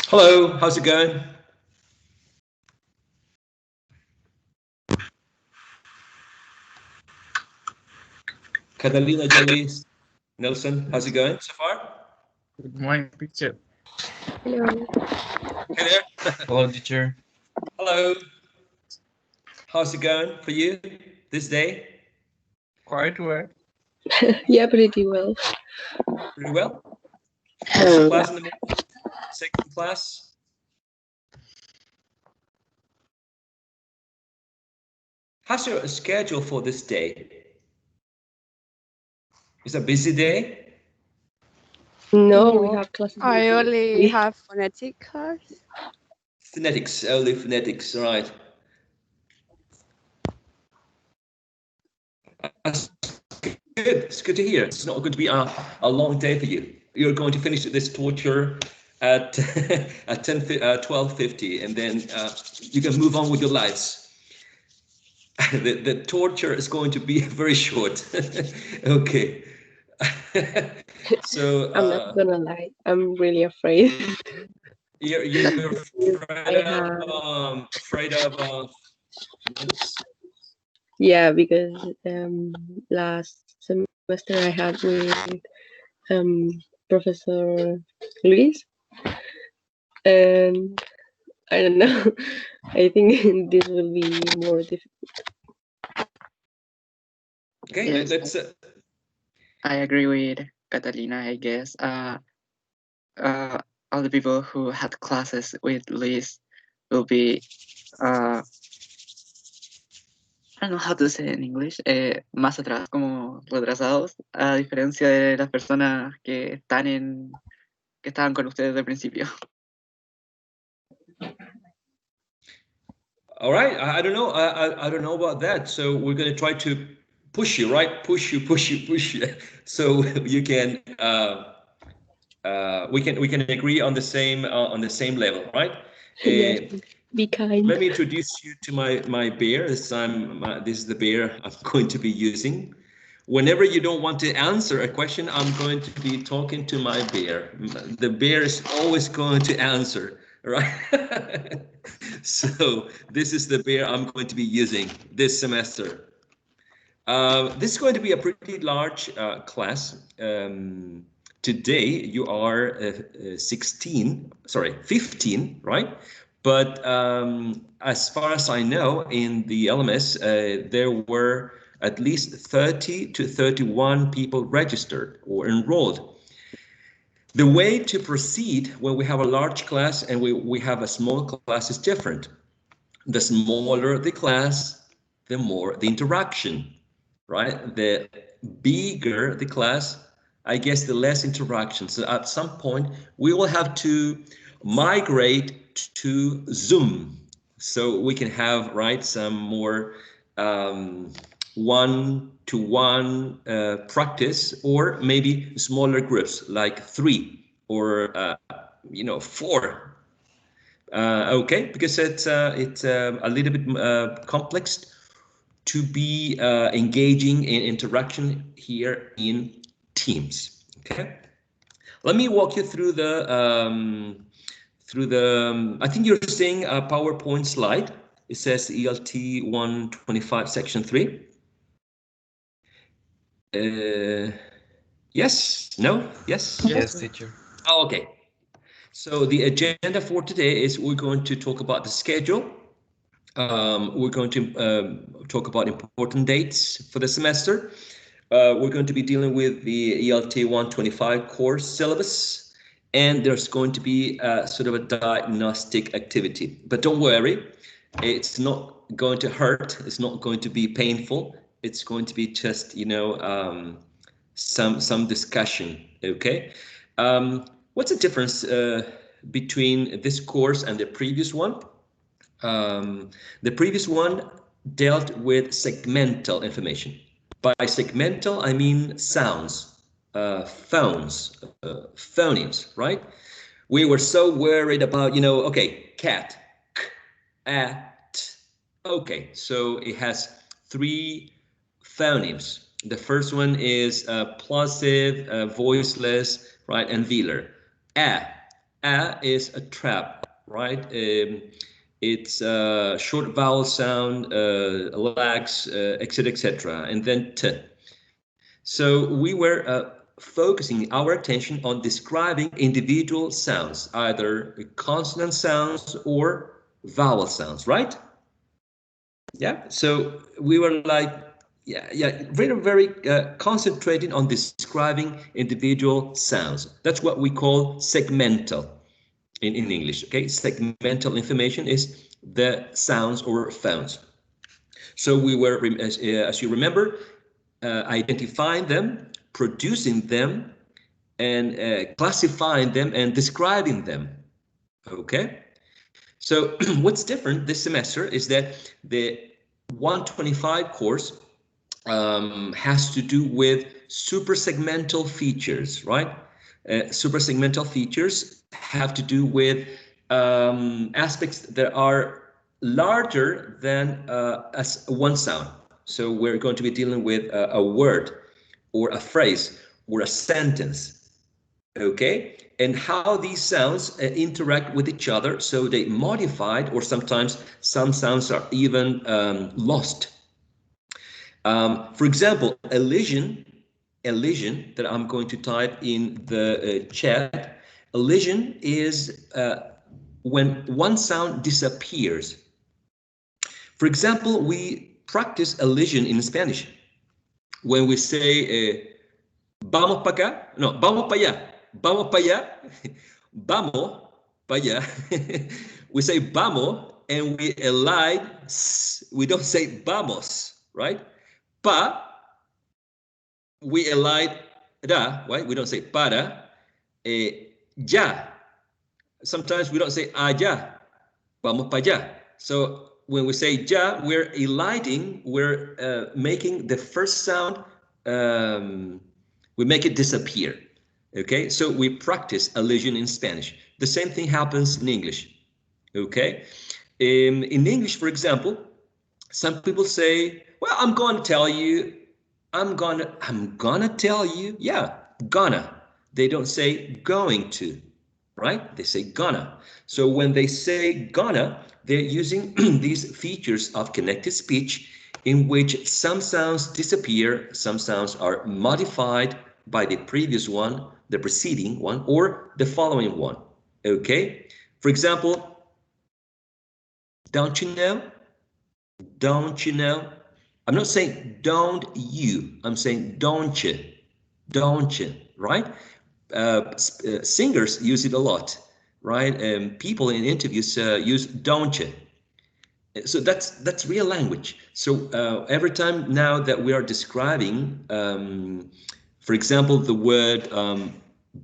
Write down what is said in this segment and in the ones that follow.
Hello, how's it going? Catalina Jolie Nelson, how's it going so far? Good morning, teacher. Hello. Hey there. Hello, teacher. Hello, how's it going for you this day? Quite well. Yeah, pretty well. Pretty well. First class in the morning, second class. How's your schedule for this day? It's a busy day? No, we No, have classes I this only week. have phonetic class. Phonetics, only phonetics, right. That's good. It's good to hear. It's not going to be a long day for you. You're going to finish this torture at at 12:50, and then you can move on with your lives. The torture is going to be very short. Okay. So I'm not gonna lie. I'm really afraid. you're afraid I of have, yes. yeah, because last semester I had with um Professor Luis, and I don't know. I think this will be more difficult. Okay, Yes, let's I agree with Catalina, I guess. Uh, all the people who had classes with Liz will be, I don't know how to say in English, más atrás, como retrasados, a diferencia de las personas que estaban con ustedes desde el principio. all right. I don't know. I don't know about that. So we're going to try to push you, right? Push you, push you, push you. So you can we can agree on the same level, right? Yes, Uh, be kind. Let me introduce you to my bear. This is the bear I'm going to be using. Whenever you don't want to answer a question, I'm going to be talking to my bear. The bear is always going to answer, right? So this is the bear I'm going to be using this semester. This is going to be a pretty large class. Today you are 16, sorry, 15, right? But as far as I know, in the LMS, there were at least 30 to 31 people registered or enrolled. The way to proceed when we have a large class and we have a small class is different. The smaller the class, the more the interaction, right? The bigger the class, I guess the less interaction. So at some point, we will have to migrate to Zoom so we can have, right, some more one-to-one practice, or maybe smaller groups like 3 or four. Okay, because it's a little bit complex to be engaging in interaction here in Teams. Okay, let me walk you through the. I think you're seeing a PowerPoint slide. It says ELT 125 section 3. Yes, no, yes. Yes, teacher. Oh, okay. So the agenda for today is we're going to talk about the schedule. We're going to talk about important dates for the semester. We're going to be dealing with the ELT 125 course syllabus, and there's going to be sort of a diagnostic activity. But don't worry, it's not going to hurt. It's not going to be painful. It's going to be just, some discussion. Okay. What's the difference between this course and the previous one? The previous one dealt with segmental information. By segmental, I mean sounds, phones, phonemes, right? We were so worried about, okay, cat, k, a, t. Okay, so it has 3 phonemes. The first one is plosive, voiceless, right, and velar. A, A is a trap, right? It's a short vowel sound, lags, etc., etc., and then T. So we were focusing our attention on describing individual sounds, either consonant sounds or vowel sounds, right? Yeah. So we were like, yeah, very, very concentrating on describing individual sounds. That's what we call segmental in English. Okay, segmental information is the sounds or phones. So we were, as you remember, identifying them, producing them, and classifying them and describing them. Okay. So what's different this semester is that the 125 course has to do with supersegmental features, right? Supersegmental features have to do with aspects that are larger than as one sound. So we're going to be dealing with a word or a phrase or a sentence, okay? And how these sounds interact with each other, so they modified, or sometimes some sounds are even lost. For example, elision that I'm going to type in the chat. Elision is when one sound disappears. For example, we practice elision in Spanish. When we say vamos para acá, no, vamos para allá, vamos para allá, vamos para allá. We say vamos and we elide, we don't say vamos, right? Pa, we elide da, right? We don't say para. Ya, sometimes we don't say allá, vamos para allá. So when we say ya, we're eliding, we're making the first sound, we make it disappear. Okay, so we practice elision in Spanish. The same thing happens in English. Okay, in English, for example, some people say, well, I'm going to tell you, I'm gonna tell you, yeah, gonna. They don't say going to, right? They say gonna. So when they say gonna, they're using these features of connected speech in which some sounds disappear, some sounds are modified by the previous one, the preceding one, or the following one. Okay? For example, don't you know? Don't you know? I'm not saying don't you. I'm saying don't you. Don't you, right? Singers use it a lot, right? People in interviews use don't you. So that's real language. So every time now that we are describing, for example, the word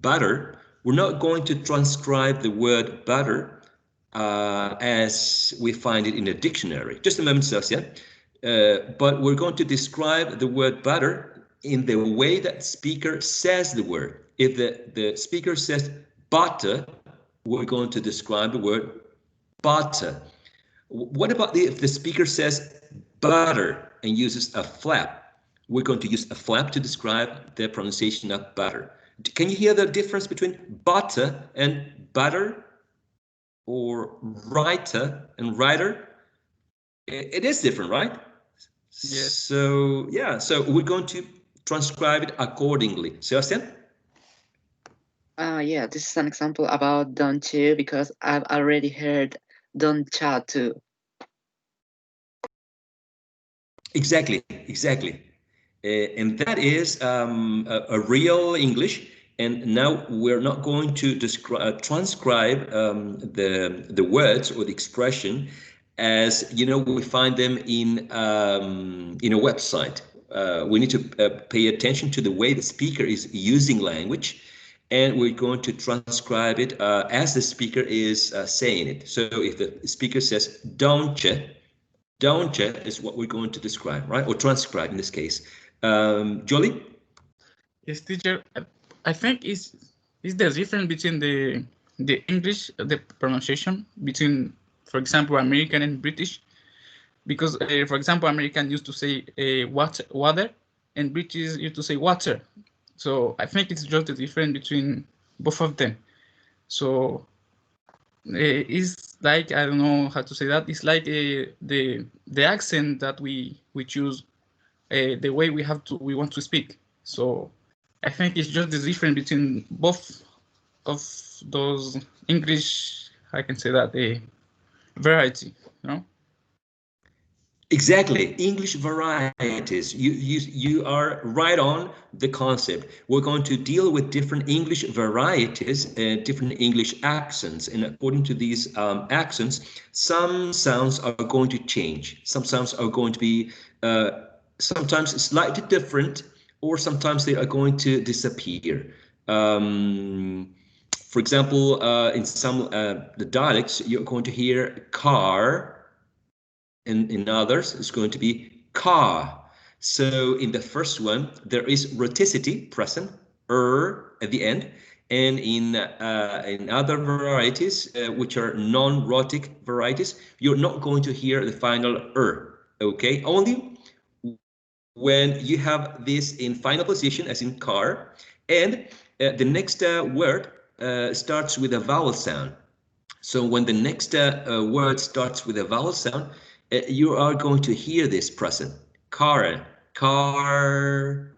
butter, we're not going to transcribe the word butter as we find it in a dictionary. Just a moment, Sebastian. But we're going to describe the word butter in the way that speaker says the word. If the speaker says butter, we're going to describe the word butter. What about if the speaker says butter and uses a flap? We're going to use a flap to describe the pronunciation of butter. Can you hear the difference between butter and butter, or writer and writer? It is different, right? Yes. So yeah, so we're going to transcribe it accordingly. Sebastian? Yeah, this is an example about don't you, because I've already heard don't cha too. Exactly. And that is a real English. And now we're not going to transcribe the words or the expression as, you know, we find them in a website. We need to pay attention to the way the speaker is using language, and we're going to transcribe it as the speaker is saying it. So if the speaker says don't you is what we're going to describe, right? Or transcribe in this case. Jolie? Yes, teacher. I think is the difference between the English, the pronunciation between, for example, American and British, because for example, American used to say water, and British used to say water. So I think it's just the difference between both of them. So It's like, I don't know how to say that. It's like the accent that we choose, the way we want to speak. So I think it's just the difference between both of those English, I can say that, a variety, you know? Exactly, English varieties. You are right on the concept. We're going to deal with different English varieties and different English accents. And according to these accents, some sounds are going to change. Some sounds are going to be sometimes slightly different, or sometimes they are going to disappear. For example, in some the dialects, you're going to hear car, and in others it's going to be car. So in the first one, there is rhoticity present, at the end, and in other varieties, which are non-rhotic varieties, you're not going to hear the final okay? Only when you have this in final position, as in car, and the next word starts with a vowel sound. So when the next word starts with a vowel sound, you are going to hear this present. Car, car,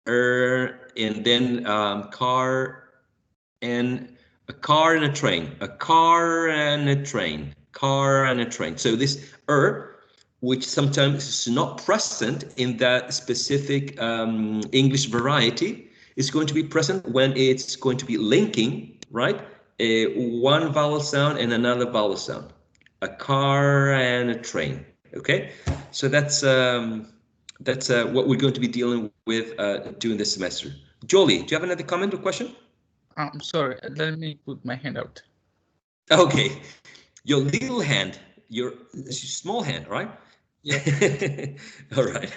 and then car, and a car and a train, a car and a train, car and a train. So this which sometimes is not present in that specific English variety, is going to be present when it's going to be linking, right? One vowel sound and another vowel sound. A car and a train. Okay, so that's what we're going to be dealing with during this semester. Jolie, do you have another comment or question? I'm sorry, let me put my hand out. Okay, your little hand, your small hand, right? Yeah. All right.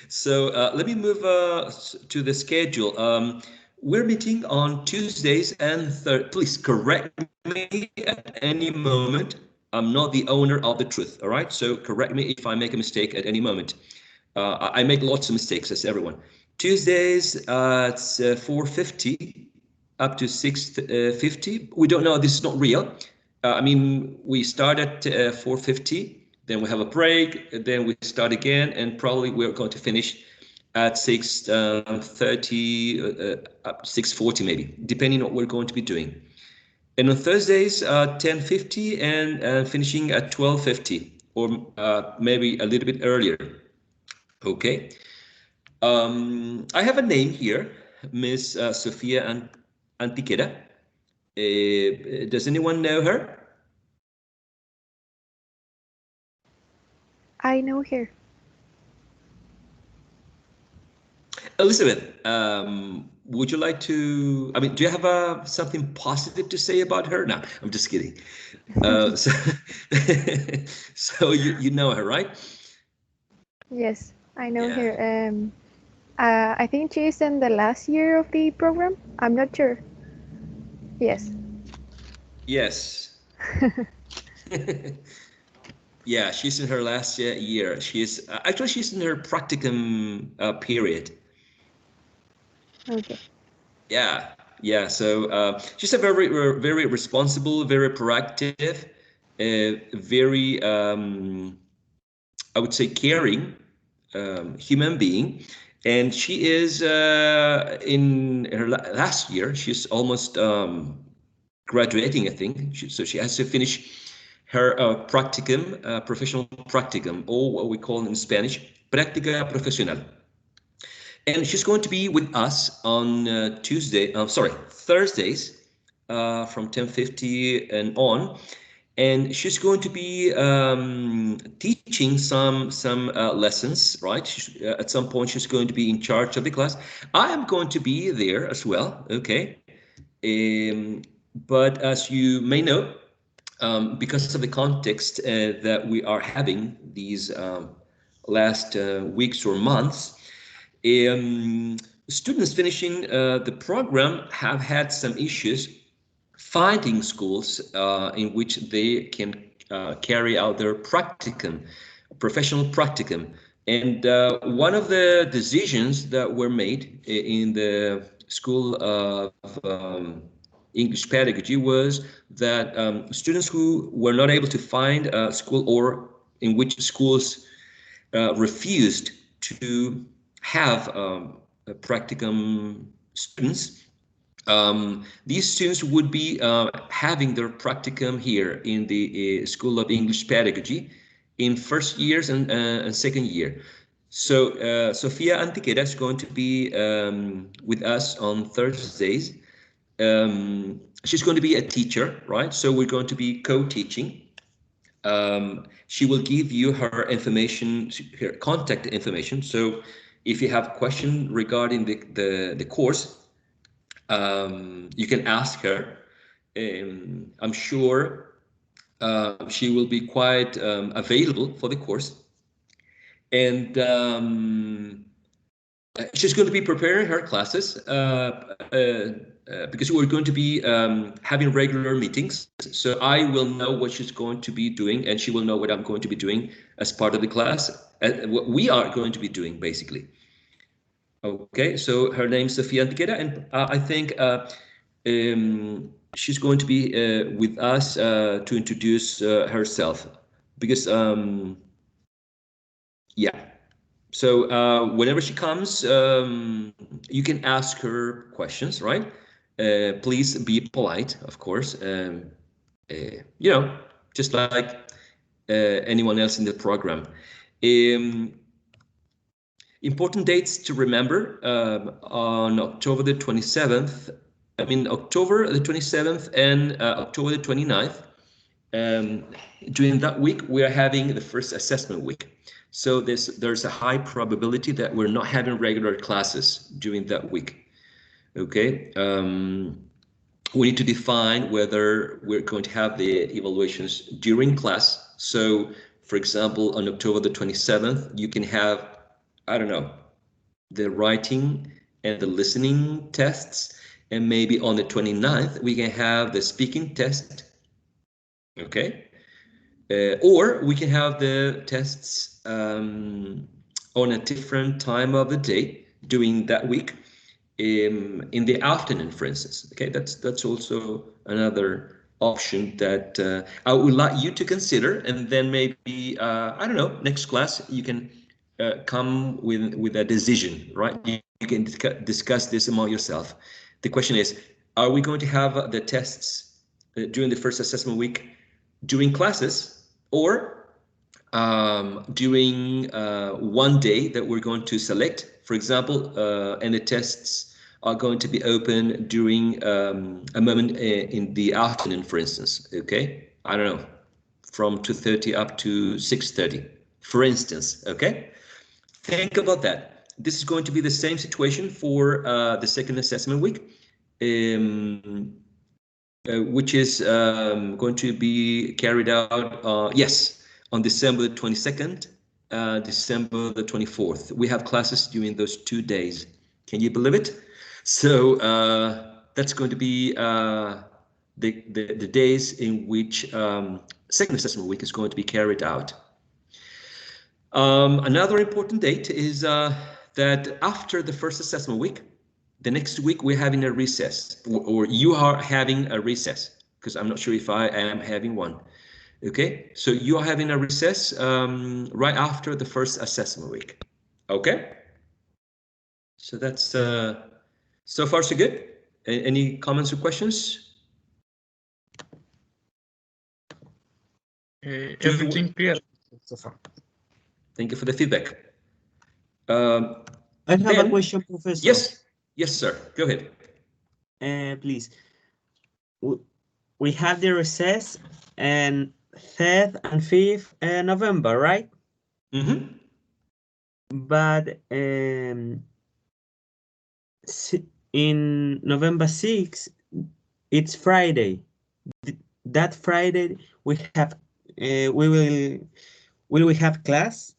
So let me move to the schedule. We're meeting on Tuesdays and please correct me at any moment. I'm not the owner of the truth. All right. So correct me if I make a mistake at any moment. I make lots of mistakes, as everyone. Tuesdays, it's 4:50 up to 6:50. We don't know. This is not real. I mean, we start at 4:50, then we have a break, then we start again, and probably we're going to finish at 6:30, 6:40 maybe, depending on what we're going to be doing. And on Thursdays, 10:50 and finishing at 12:50, or maybe a little bit earlier. Okay. I have a name here, Miss Sofia Antiquera. Does anyone know her? I know her. Elizabeth, would you like to? I mean, do you have something positive to say about her? No, I'm just kidding. So, so you know her, right? Yes, I know Yeah. her. I think she's in the last year of the program. I'm not sure. Yes. Yes. Yeah, she's in her last year. She's actually she's in her practicum period. Okay. Yeah, yeah. So she's a very responsible, very proactive, very I would say caring human being, and she is in her last year. She's almost graduating, I think. So she has to finish her practicum, professional practicum, or what we call in Spanish, práctica profesional. And she's going to be with us on Thursdays from 10:50 and on. And she's going to be teaching some lessons, right? At some point, she's going to be in charge of the class. I am going to be there as well, okay? Um, but as you may know, because of the context that we are having these last weeks or months, um, students finishing the program have had some issues finding schools in which they can carry out their practicum, professional practicum. And one of the decisions that were made in the School of English pedagogy was that students who were not able to find a school, or in which schools refused to have practicum students, these students would be having their practicum here in the School of English Pedagogy in first years and second year. So Sofia Antiquera is going to be with us on Thursdays. She's going to be a teacher, right? So we're going to be co-teaching. She will give you her information, her contact information. So if you have question regarding the course, you can ask her. I'm sure she will be quite available for the course. And she's going to be preparing her classes because we're going to be having regular meetings. So I will know what she's going to be doing, and she will know what I'm going to be doing as part of the class, what we are going to be doing, basically. Okay, so her name's Sofia Antiquera, and I think she's going to be with us to introduce herself, because yeah. So whenever she comes, you can ask her questions, right? Please be polite, of course. You know, just like anyone else in the program. Important dates to remember on October the 27th. I mean, October the 27th and October the 29th. During that week, we are having the first assessment week. So there's a high probability that we're not having regular classes during that week. Okay. We need to define whether we're going to have the evaluations during class. So, for example, on October the 27th, you can have, I don't know, the writing and the listening tests. And maybe on the 29th, we can have the speaking test. Okay. Or we can have the tests on a different time of the day during that week, in the afternoon, for instance. Okay, that's also another option that I would like you to consider, and then maybe I don't know, next class you can come with a decision, right? You can discuss this among yourself. The question is, are we going to have the tests during the first assessment week during classes, or during one day that we're going to select, for example, and the tests are going to be open during a moment in the afternoon, for instance, okay? I don't know, from 2:30 up to 6:30, for instance, okay? Think about that. This is going to be the same situation for the second assessment week. Which is going to be carried out, yes, on December the 22nd, December the 24th. We have classes during those 2 days. Can you believe it? So that's going to be the days in which second assessment week is going to be carried out. Another important date is that after the first assessment week, the next week we're having a recess, or you are having a recess, because I'm not sure if I am having one. Okay, so you are having a recess right after the first assessment week. Okay, so that's so far so good. Any comments or questions? Everything clear so far. Thank you for the feedback. I have then, a question, Professor. Yes, sir. Go ahead. Please. We have the recess and 3rd and 5th November, right? Mm-hmm. But in November 6th, it's Friday. That Friday we have will we have class?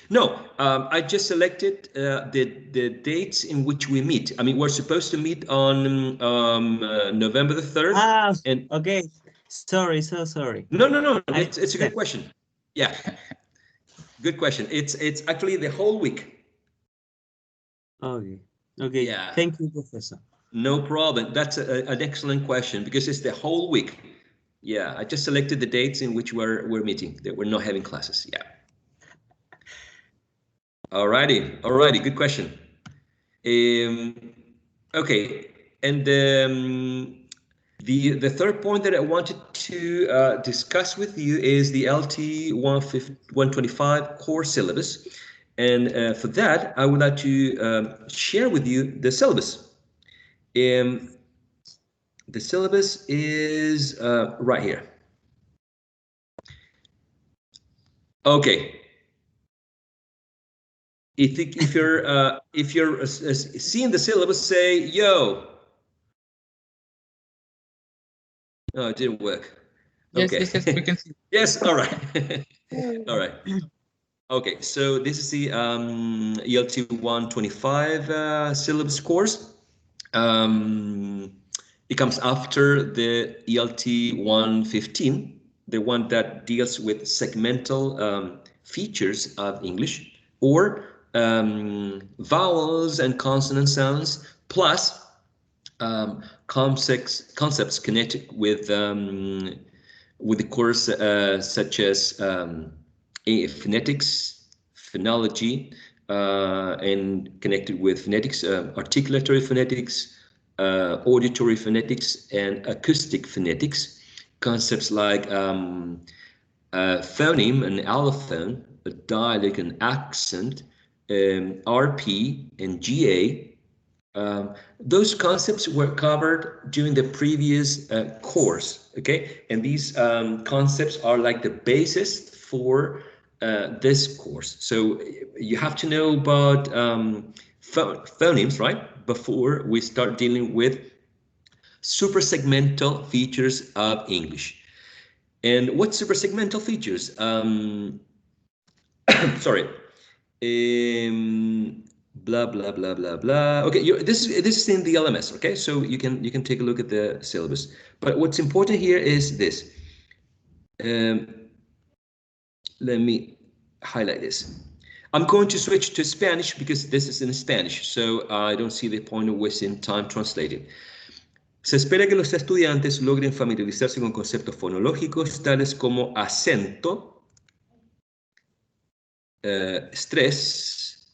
No, I just selected the dates in which we meet. I mean, we're supposed to meet on November the 3rd. Ah, and okay. Sorry, so sorry. No. It's a good question. Yeah, good question. It's actually the whole week. Okay. Okay. Yeah. Thank you, Professor. No problem. That's an excellent question because it's the whole week. Yeah, I just selected the dates in which we're meeting, that we're not having classes. Yeah. Alrighty, good question. Okay, and the third point that I wanted to discuss with you is the LT 125 core syllabus, and for that I would like to share with you the syllabus. The syllabus is right here. Okay. If you're seeing the syllabus, say yo. Oh, it didn't work. Yes, Okay. yes, we can see. Yes. All right. All right. Okay. So this is the ELT 125 syllabus course. It comes after the ELT 115, the one that deals with segmental features of English, or vowels and consonant sounds, plus concepts connected with the course such as phonetics, phonology, and connected with phonetics, articulatory phonetics, auditory phonetics, and acoustic phonetics. Concepts like phoneme and allophone, a dialect and accent, RP and GA. Those concepts were covered during the previous course, okay? And these concepts are like the basis for this course. So you have to know about phonemes, right? Before we start dealing with suprasegmental features of English. And what suprasegmental features? Sorry. Blah blah blah blah blah. Okay, this is in the LMS. Okay, so you can take a look at the syllabus. But what's important here is this. Let me highlight this. I'm going to switch to Spanish because this is in Spanish, so I don't see the point of wasting time translating. Se espera que los estudiantes logren familiarizarse con conceptos fonológicos tales como acento, estrés,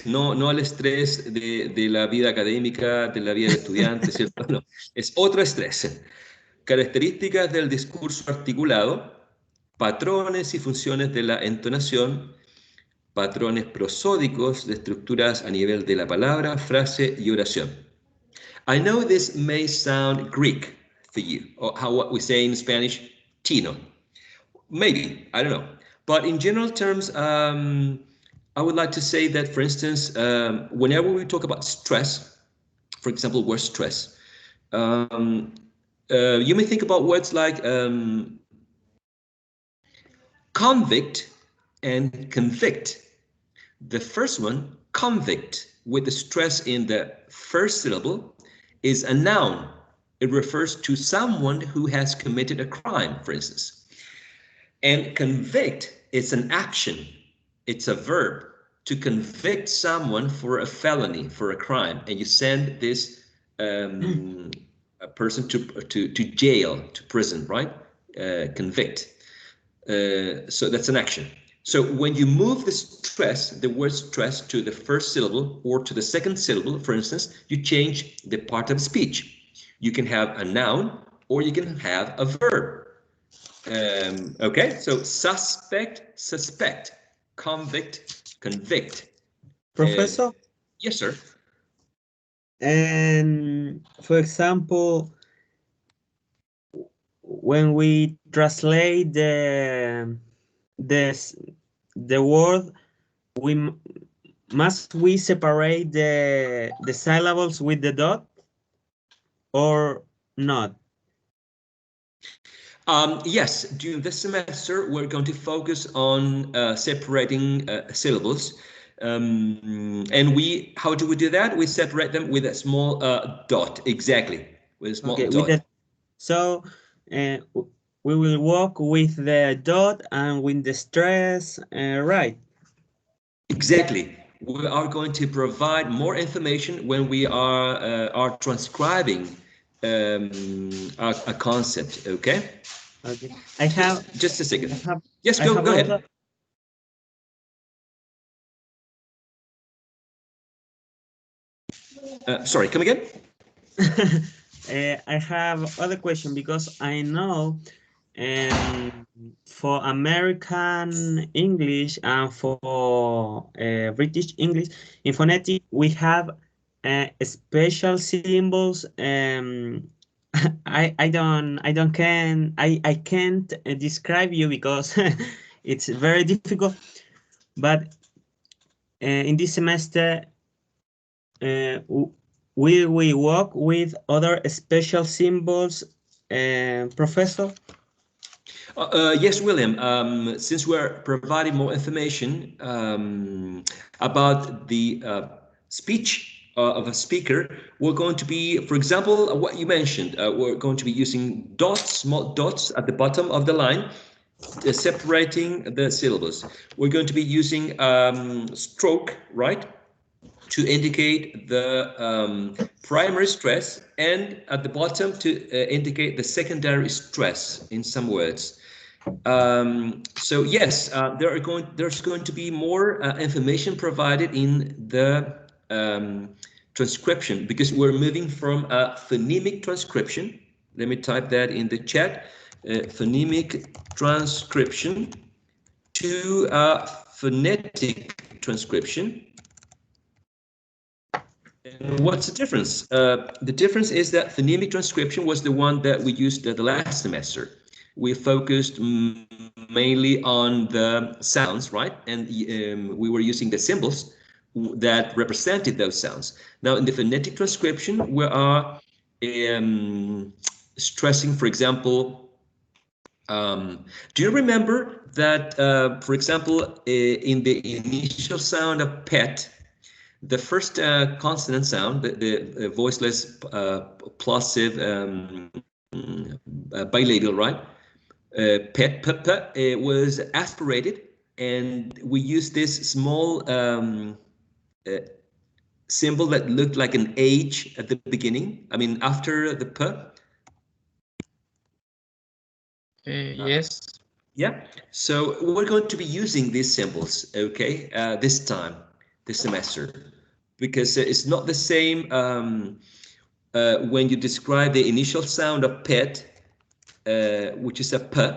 no el estrés de la vida académica, de la vida del estudiante, ¿cierto? No, es otro estrés. Características del discurso articulado, patrones y funciones de la entonación, patrones prosódicos de estructuras a nivel de la palabra, frase y oración. I know this may sound Greek for you, or what we say in Spanish, chino. Maybe, I don't know. But in general terms, I would like to say that, for instance, whenever we talk about stress, for example, word stress, you may think about words like convict and convict. The first one, convict, with the stress in the first syllable, is a noun. It refers to someone who has committed a crime, for instance. And convict is an action. It's a verb. To convict someone for a felony, for a crime, and you send this a person to jail, to prison, right? Convict. So that's an action. So when you move the word stress to the first syllable or to the second syllable, for instance, you change the part of speech. You can have a noun or you can have a verb. Okay, so suspect, suspect, convict, convict. Professor? Yes, sir. And for example, when we translate the word, must we separate the syllables with the dot or not? Yes, during this semester, we're going to focus on separating syllables. And how do we do that? We separate them with a small dot, exactly, with a small dot. So we will work with the dot and with the stress, right? Exactly. we are going to provide more information when we are transcribing a concept. Okay. Okay. I have Just a second. I have Yes, I go have ahead. also Sorry, come again. I have other question because I know for American English and for British English in phonetic we have special symbols. I can't describe you because it's very difficult. But in this semester will we work with other special symbols, Professor? Yes, William. Since we're providing more information about the speech of a speaker, we're going to be, for example, what you mentioned, we're going to be using dots, small dots at the bottom of the line, separating the syllables. We're going to be using stroke, right, to indicate the primary stress, and at the bottom to indicate the secondary stress in some words. So yes, there's going to be more information provided in the transcription, because we're moving from a phonemic transcription. Let me type that in the chat. Phonemic transcription to a phonetic transcription. And what's the difference? The difference is that phonemic transcription was the one that we used the last semester. We focused mainly on the sounds, right? And we were using the symbols that represented those sounds. Now, in the phonetic transcription, we are stressing, for example, do you remember that, for example, in the initial sound of pet, the first consonant sound, the voiceless plosive bilabial, right? Pet, it was aspirated, and we used this small symbol that looked like an H at the beginning. I mean, after the P. Yes. Yeah. So we're going to be using these symbols, okay, this time, this semester, because it's not the same when you describe the initial sound of pet, which is a P,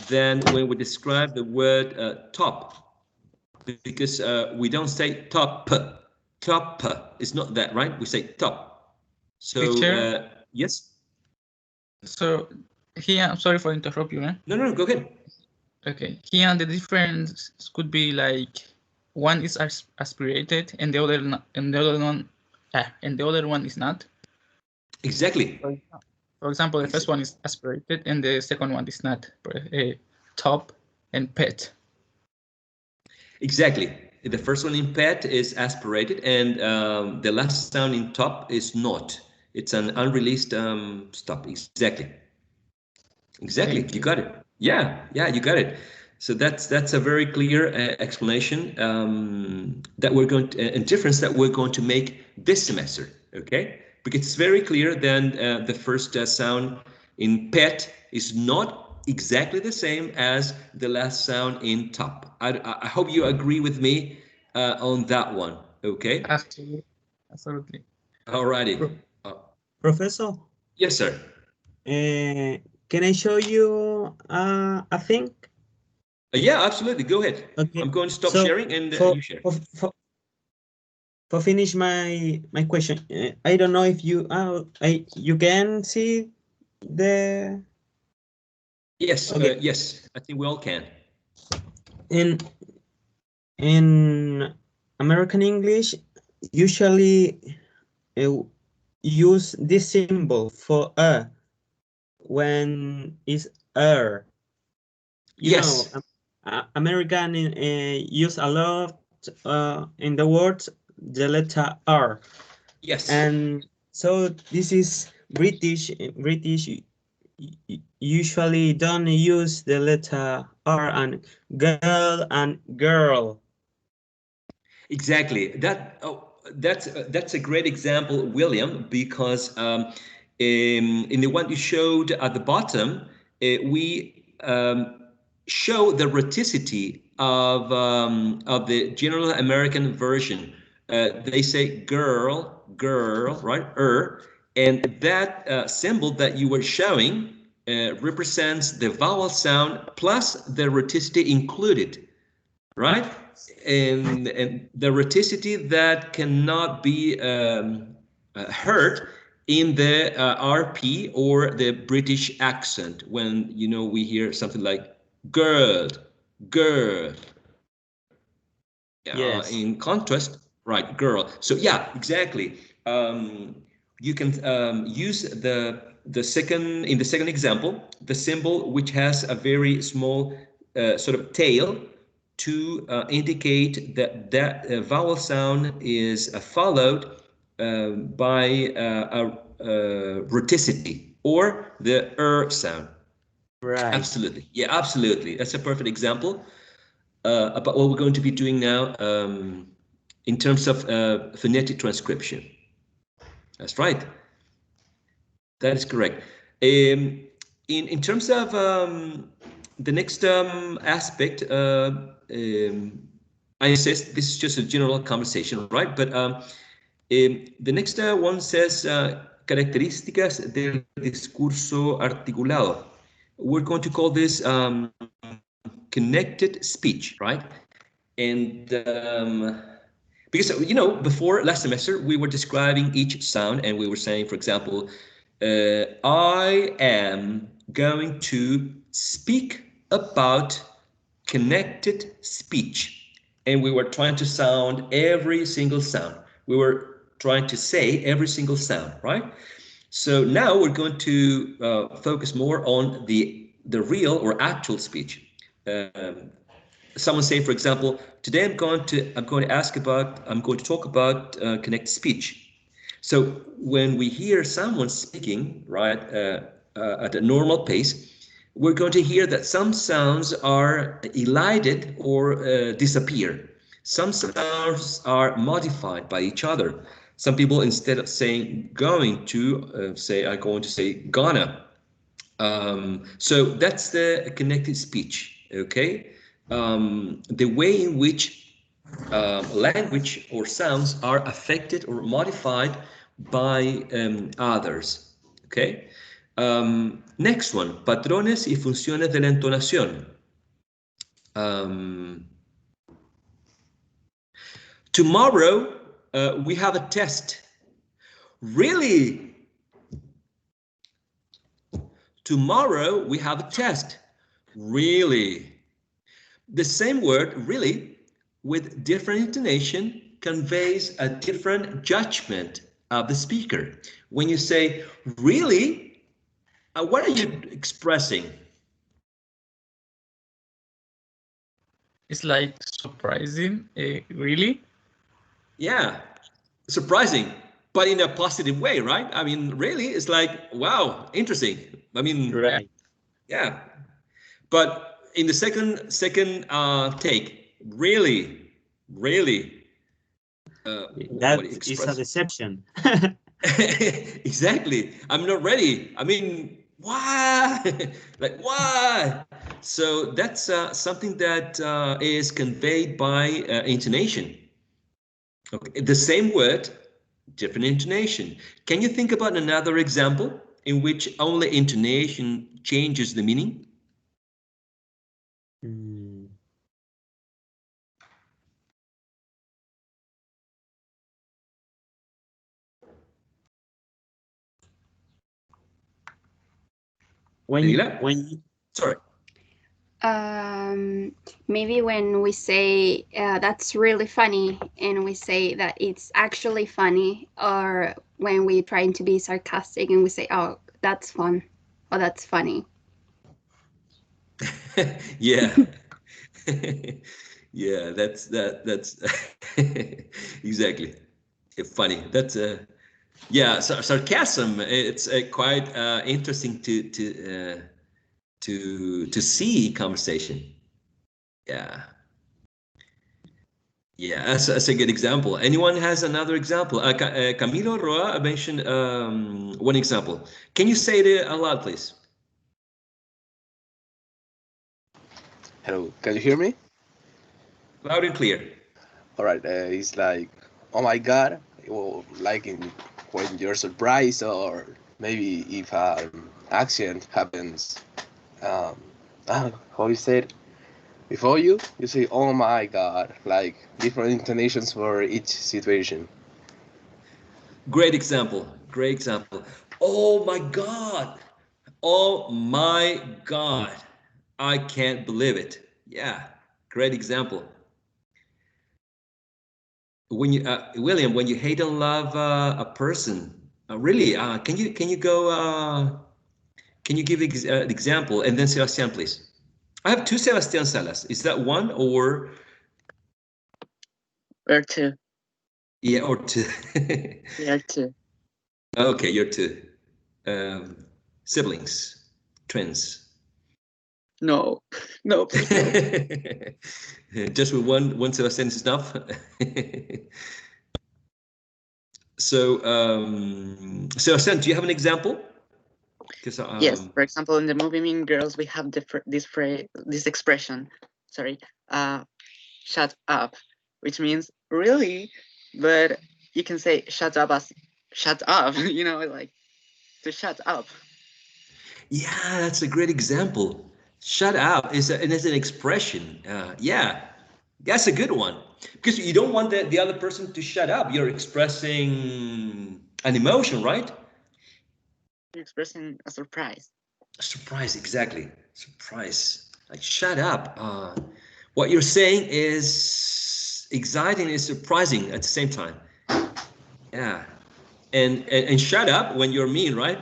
than when we describe the word top, because we don't say top P. Top P. It's not that, right? We say top. So, Teacher? yes? So here, I'm sorry for interrupt you. No, go ahead. Okay, here the difference could be like one is aspirated and the other one is not. Exactly. For example, the first one is aspirated and the second one is not. Top and pet. Exactly. The first one in pet is aspirated, and the last sound in top is not. It's an unreleased stop. Exactly. Exactly. You got it. Yeah, you got it. So that's a very clear explanation that we're going to, and difference that we're going to make this semester. Okay, because it's very clear. Then the first sound in pet is not exactly the same as the last sound in top. I hope you agree with me on that one. Okay. Absolutely. Absolutely. Alrighty. Professor, Yes, sir. can I show you a thing? Yeah, absolutely. Go ahead. Okay. I'm going to stop So sharing and for, you share. for finish my question, I don't know if you you can see the Yes, okay. yes, I think we all can. In American English, usually use this symbol for when is You Yes. know, American use a lot in the words the letter R. Yes. And so this is British. British usually don't use the letter R and girl and girl. Exactly. That's a great example, William, because in the one you showed at the bottom, we show the rhoticity of the general American version. They say girl, girl, right? And that symbol that you were showing represents the vowel sound plus the rhoticity included, right? And the rhoticity that cannot be heard in the RP or the British accent when we hear something like girl, girl. Yes. In contrast, right, girl. So yeah, exactly. You can use the second example, the symbol which has a very small sort of tail to indicate that vowel sound is followed by a rhoticity or the sound. Right. Absolutely, yeah, absolutely. That's a perfect example about what we're going to be doing now in terms of phonetic transcription. That's right. That is correct. In terms of the next aspect, I insist this is just a general conversation, right? But the next one says características del discurso articulado. We're going to call this connected speech, right? And because before last semester we were describing each sound and we were saying, for example, I am going to speak about connected speech, and we were trying to sound every single sound. We were trying to say every single sound, right? So now we're going to focus more on the real or actual speech. Someone say, for example, today I'm going to talk about connected speech. So when we hear someone speaking, right, at a normal pace, we're going to hear that some sounds are elided or disappear. Some sounds are modified by each other. Some people, instead of saying going to, are going to say gonna. So that's the connected speech, okay? The way in which language or sounds are affected or modified by others, okay? Next one, patrones y funciones de la entonación. Tomorrow we have a test. Really? Tomorrow we have a test. Really? The same word, really, with different intonation, conveys a different judgment of the speaker. When you say, really, what are you expressing? It's like surprising, really? Yeah, surprising, but in a positive way, right? I mean, really, it's like, wow, interesting. I mean, Right. yeah. But in the second take, really, That what is a express? deception. Exactly. I'm not ready. I mean, why? Like, why? So that's something that is conveyed by intonation. Okay. The same word, different intonation. Can you think about another example in which only intonation changes the meaning? Mm. Daniela? When Sorry. Maybe when we say that's really funny and we say that it's actually funny, or when we're trying to be sarcastic and we say, oh, that's fun, or that's funny. Yeah. Yeah, that's exactly funny. That's yeah, sarcasm. It's quite interesting to see conversation. Yeah. Yeah, that's a good example. Anyone has another example? Camilo Roa mentioned one example. Can you say it aloud, please? Hello, can you hear me? Loud and clear. All right, it's like, oh my God, well, like when you're surprised, or maybe if an accident happens, um, how you say it? Before you say, oh my God, like different intonations for each situation. Great example. Great example. Oh my God. Oh my God. I can't believe it. Yeah, great example. When you, William, when you hate and love a person, really, can you go? Can you give an example? And then Sebastian, please. I have two Sebastian Salas. Is that one or? Where to? Yeah, or two. Where to? Okay, you're two. Siblings, twins. No, no, please no. Just with one Sebastian is enough. So, Sebastian, do you have an example? Because Yes, for example, in the movie Mean Girls, we have this expression. Sorry, shut up, which means really, but you can say shut up as shut up. You know, like to shut up. yeah, that's a great example. Shut up is and it's an expression. Yeah, that's a good one because you don't want the other person to shut up. You're expressing an emotion, right? You're expressing a surprise. Surprise, exactly. Surprise. Like shut up. What you're saying is exciting and surprising at the same time. Yeah. And shut up when you're mean, right?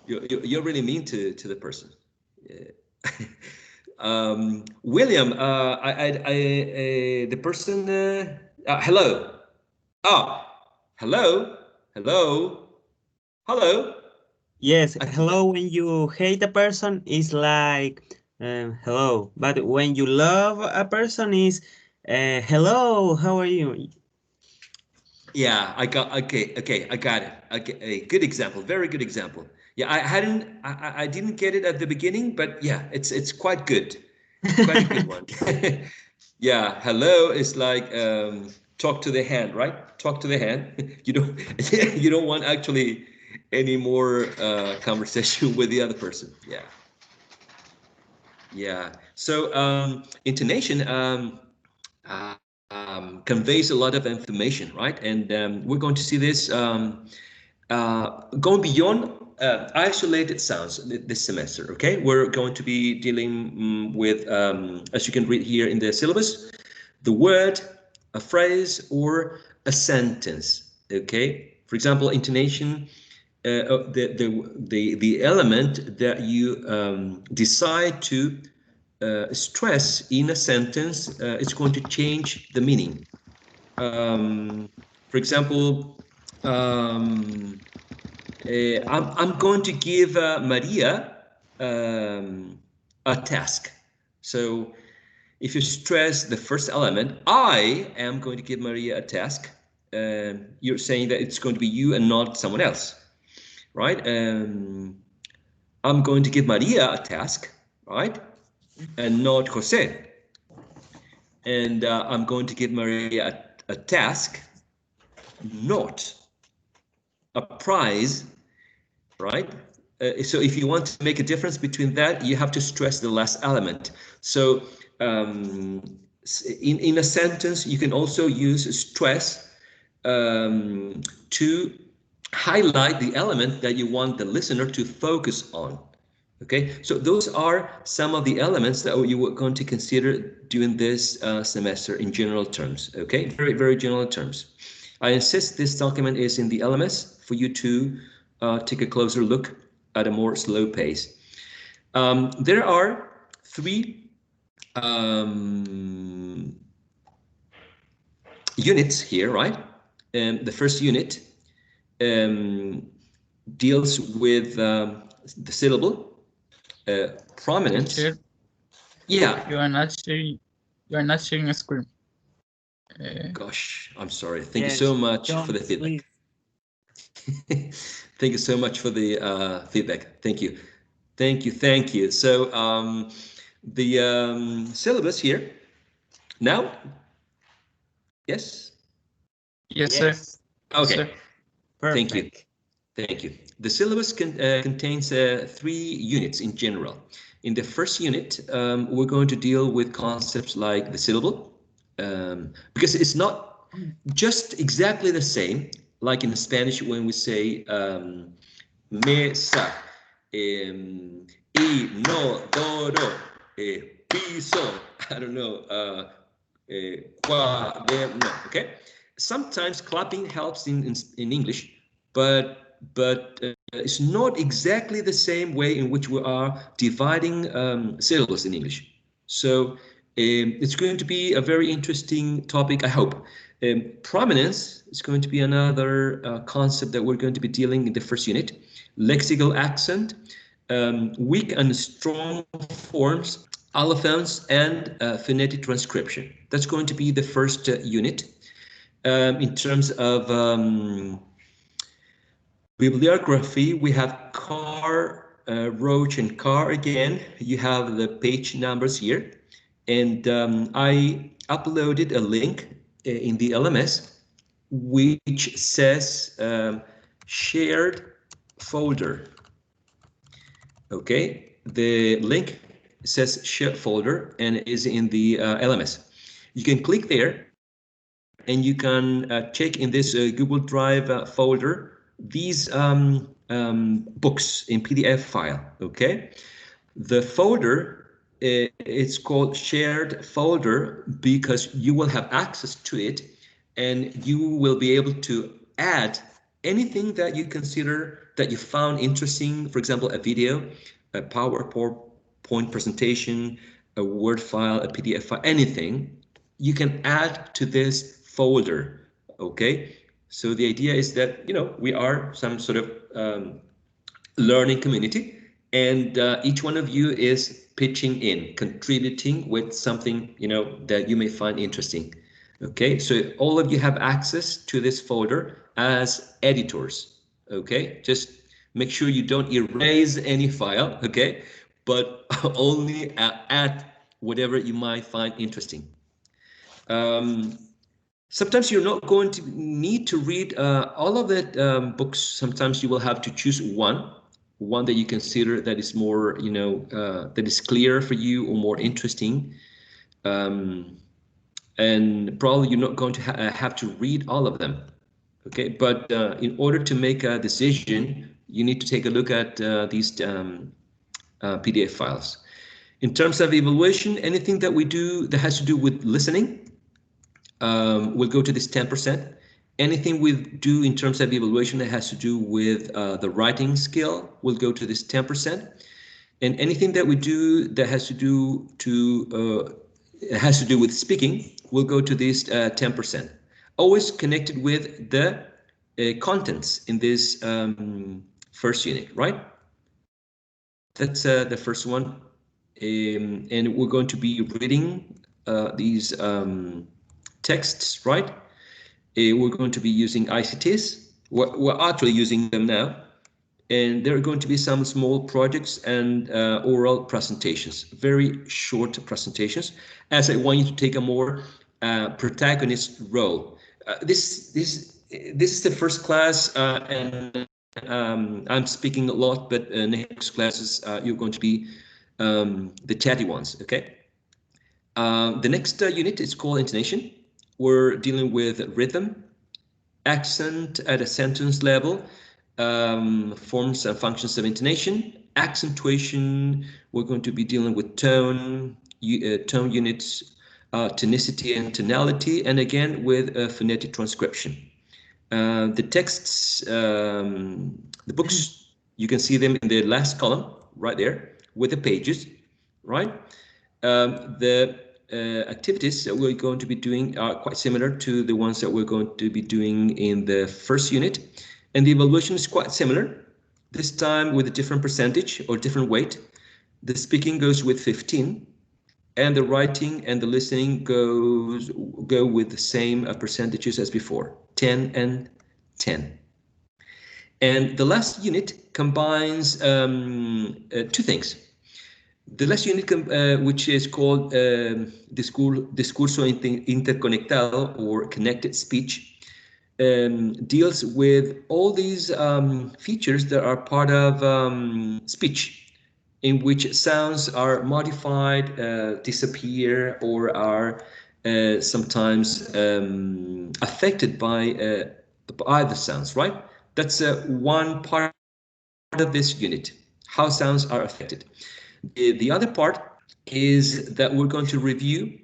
You're really mean to the person. Yeah. William, the person, hello. Oh, hello, hello, hello. Yes, I think hello when you hate a person is like hello, but when you love a person is hello, how are you? yeah, okay, I got it. Okay, a good example, very good example. Yeah, I didn't get it at the beginning, but yeah, it's quite good, quite a good one. Yeah, hello is like talk to the hand, right? Talk to the hand. You don't you don't want actually any more conversation with the other person. Yeah, yeah. So intonation conveys a lot of information, right? And we're going to see this going beyond isolated sounds this semester, okay? We're going to be dealing with, as you can read here in the syllabus, the word, a phrase, or a sentence, okay? For example, intonation, the element that you decide to stress in a sentence is going to change the meaning. For example, I'm going to give Maria a task. So if you stress the first element, I am going to give Maria a task. You're saying that it's going to be you and not someone else, right? I'm going to give Maria a task, right? And not Jose. And I'm going to give Maria a task, not a prize, right? So if you want to make a difference between that, you have to stress the last element. So in a sentence, you can also use stress to highlight the element that you want the listener to focus on. Okay, so those are some of the elements that you were going to consider during this semester in general terms. Okay, very, very general terms. I insist this document is in the LMS for you to take a closer look at a more slow pace. There are three units here, right? The first unit deals with the syllable, prominence. Teacher, Yeah. you are not sharing a screen. Gosh, I'm sorry. Thank you Yes, so much John for the feedback. Smith. Thank you so much for the feedback. Thank you. Thank you. Thank you. So the syllabus here now. Yes. Yes, sir. Yes, Okay. Sir. Thank you. perfect. Thank you. The syllabus contains 3 units in general. In the first unit, we're going to deal with concepts like the syllable, because it's not just exactly the same, like in Spanish when we say mesa, inodoro, piso, I don't know, cuaderno, okay? Sometimes clapping helps in English, but it's not exactly the same way in which we are dividing syllables in English. So it's going to be a very interesting topic, I hope. Prominence is going to be another concept that we're going to be dealing in the first unit. Lexical accent, weak and strong forms, allophones, and phonetic transcription. That's going to be the first unit. In terms of bibliography, we have car, roach, and car again. You have the page numbers here. And I uploaded a link in the LMS which says shared folder. Okay, the link says shared folder and is in the LMS. You can click there and you can check in this Google Drive folder these books in PDF file. Okay, the folder it's called shared folder because you will have access to it and you will be able to add anything that you consider that you found interesting. For example, a video, a PowerPoint presentation, a Word file, a PDF file, anything you can add to this folder. Okay, so the idea is that, you know, we are some sort of learning community, and each one of you is pitching in, contributing with something, you know, that you may find interesting. Okay, so all of you have access to this folder as editors. Okay, just make sure you don't erase any file. Okay, but only add whatever you might find interesting. Sometimes you're not going to need to read all of the books. Sometimes you will have to choose one that you consider that is more, you know, that is clear for you or more interesting. And probably you're not going to have to read all of them. Okay, but in order to make a decision, you need to take a look at these PDF files. In terms of evaluation, anything that we do that has to do with listening, we'll go to this 10%. Anything we do in terms of evaluation that has to do with the writing skill, we'll go to this 10%. And anything that we do that has to do with speaking, we'll go to this 10%. Always connected with the contents in this first unit, right? That's the first one. And we're going to be reading these texts, right? We're going to be using ICTs. We're actually using them now. And there are going to be some small projects and oral presentations, very short presentations, as I want you to take a more protagonist role. This is the first class, and I'm speaking a lot, but next classes you're going to be the chatty ones, okay? The next unit is called intonation. We're dealing with rhythm, accent at a sentence level, forms and functions of intonation, accentuation. We're going to be dealing with tone, tone units, tonicity and tonality, and again with phonetic transcription. The texts, the books, you can see them in the last column right there with the pages, right? The activities that we're going to be doing are quite similar to the ones that we're going to be doing in the first unit. And the evaluation is quite similar, this time with a different percentage or different weight. The speaking goes with 15. and the writing and the listening go with the same percentages as before, 10 and 10. And the last unit combines two things. The last unit, which is called discurso interconectado, or connected speech, deals with all these features that are part of speech, in which sounds are modified, disappear, or are sometimes affected by the sounds, right? That's one part of this unit, how sounds are affected. The other part is that we're going to review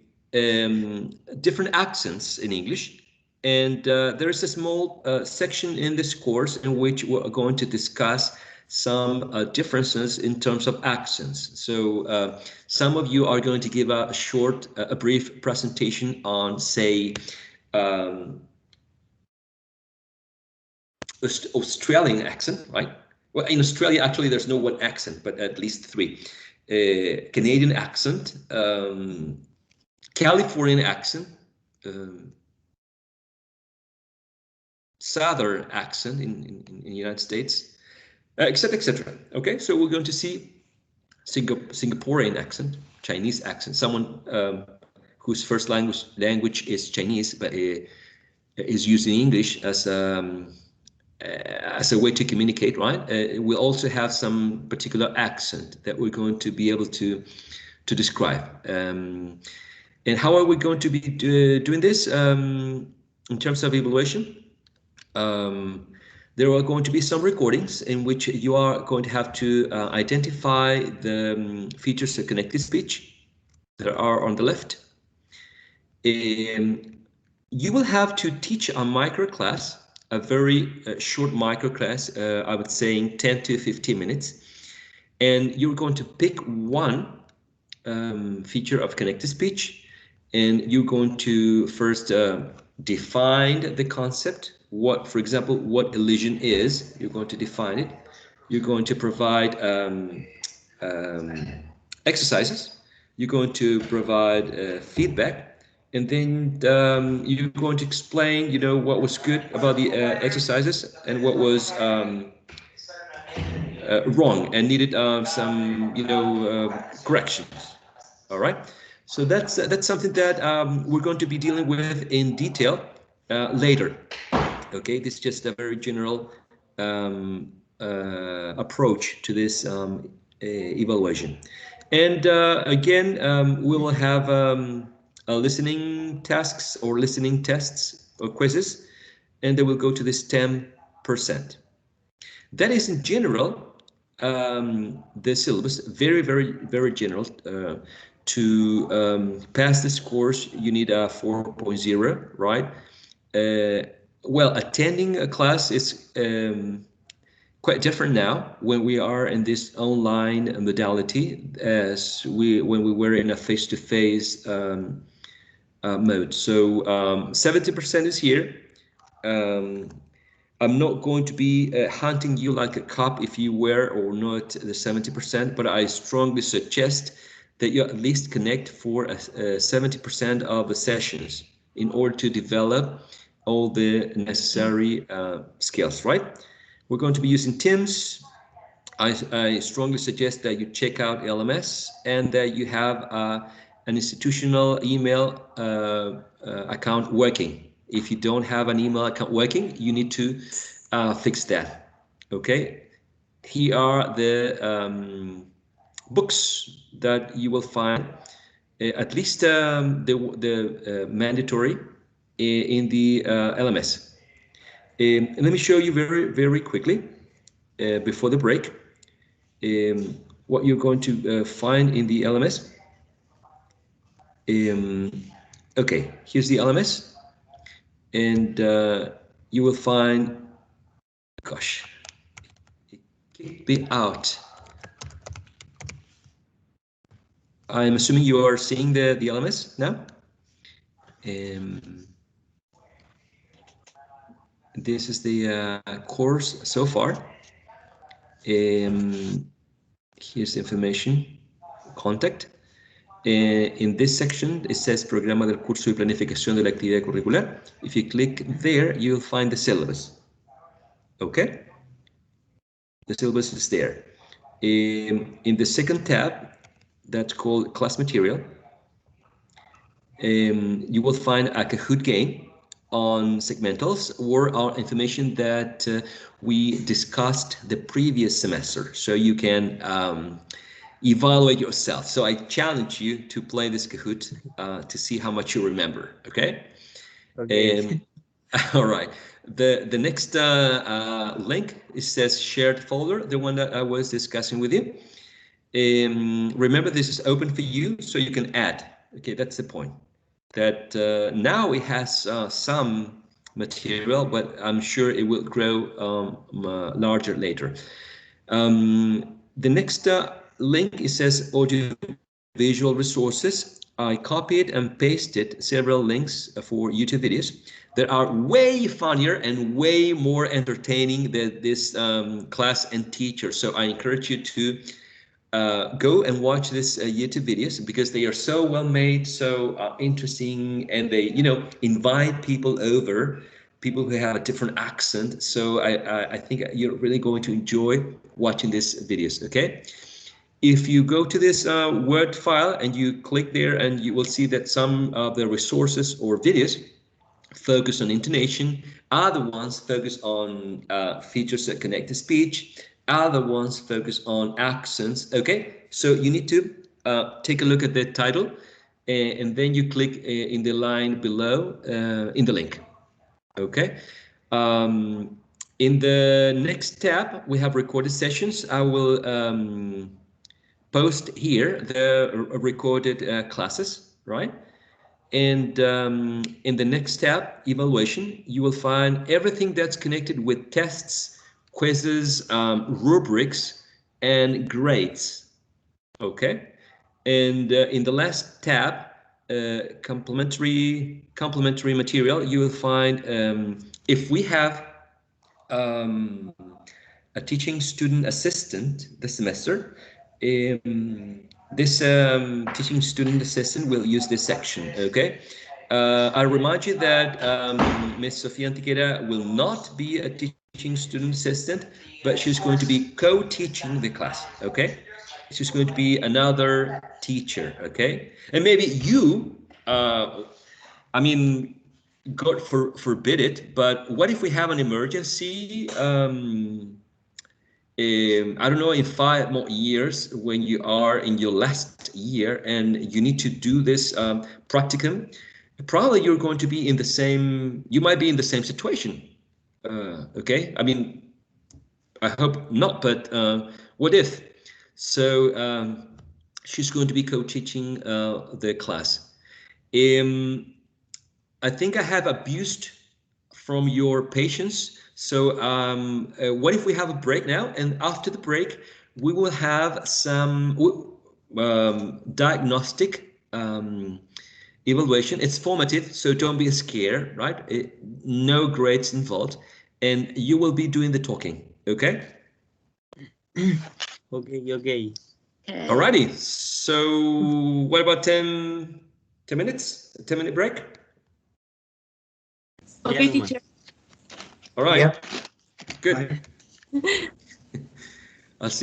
different accents in English. And there's a small section in this course in which we're going to discuss some differences in terms of accents. So some of you are going to give a short, a brief presentation on, say, Australian accent, right? Well, in Australia, actually, there's no one accent, but at least three. Canadian accent, Californian accent, Southern accent in the United States, etc., etc. Okay, so we're going to see Singaporean accent, Chinese accent, someone whose first language is Chinese, but is using English as a way to communicate, right? We also have some particular accent that we're going to be able to describe. And how are we going to be doing this in terms of evaluation? There are going to be some recordings in which you are going to have to identify the features of connected speech that are on the left. You will have to teach a micro class, a very short micro class, I would say 10 to 15 minutes. And you're going to pick one feature of connected speech, and you're going to first define the concept. What, for example, what elision is, you're going to define it. You're going to provide exercises. You're going to provide feedback, and then you're going to explain, you know, what was good about the exercises and what was wrong and needed some, you know, corrections. All right. So that's something that we're going to be dealing with in detail later. Okay, this is just a very general approach to this evaluation. And again, we will have listening tasks or listening tests or quizzes, and they will go to this 10%. That is in general the syllabus, very, very, very general. To pass this course, you need a 4.0, right? Well, attending a class is quite different now when we are in this online modality as when we were in a face-to-face mode. So 70% is here. I'm not going to be hunting you like a cop if you were or not the 70%, but I strongly suggest that you at least connect for 70% of the sessions in order to develop all the necessary skills, right? We're going to be using Teams. I strongly suggest that you check out LMS and that you have an institutional email account working. If you don't have an email account working, you need to fix that. Okay, here are the books that you will find, at least the mandatory in the LMS. Let me show you very, very quickly before the break what you're going to find in the LMS. Okay, here's the LMS, and you will find, gosh, it kicked me out. I'm assuming you are seeing the LMS now. This is the course so far. Here's the information, contact. In this section, it says Programa del Curso y Planificación de la Actividad Curricular. If you click there, you'll find the syllabus. Okay? The syllabus is there. In the second tab, that's called Class Material, you will find a Kahoot game on segmentals or on information that we discussed the previous semester. So you can evaluate yourself. So I challenge you to play this Kahoot to see how much you remember, okay? Okay. All right. The next link, it says shared folder, the one that I was discussing with you. Remember, this is open for you, so you can add. Okay, that's the point. That now it has some material, but I'm sure it will grow larger later. The next link, it says audio visual resources. I copied and pasted several links for YouTube videos that are way funnier and way more entertaining than this class and teacher. So I encourage you to go and watch this YouTube videos because they are so well made, so interesting, and they, you know, invite people over, people who have a different accent. So I think you're really going to enjoy watching these videos, okay? If you go to this Word file and you click there, and you will see that some of the resources or videos focus on intonation, other ones focus on features that connect to speech, other ones focus on accents, okay? So you need to take a look at the title, and then you click in the line below in the link, okay? In the next tab, we have recorded sessions. I will post here the recorded classes, right? And in the next tab, evaluation, you will find everything that's connected with tests, quizzes, rubrics, and grades. Okay. And in the last tab, complementary material, you will find if we have a teaching student assistant this semester, this teaching student assistant will use this section, okay? I remind you that Ms. Sofia Antiquera will not be a teaching student assistant, but she's going to be co-teaching the class, okay? She's going to be another teacher, okay? And maybe you, I mean, God forbid it, but what if we have an emergency? I don't know, in 5 more years, when you are in your last year and you need to do this practicum, probably you're going to be in the same, you might be in the same situation. Okay, I mean, I hope not, but what if? So she's going to be co-teaching the class. I think I have abused from your patience. So what if we have a break now? And after the break, we will have some diagnostic evaluation. It's formative, so don't be scared, right? No grades involved. And you will be doing the talking, okay? Okay. Alrighty, so what about 10 minutes? 10-minute break? Okay, Yes, teacher. All right, Yep. good.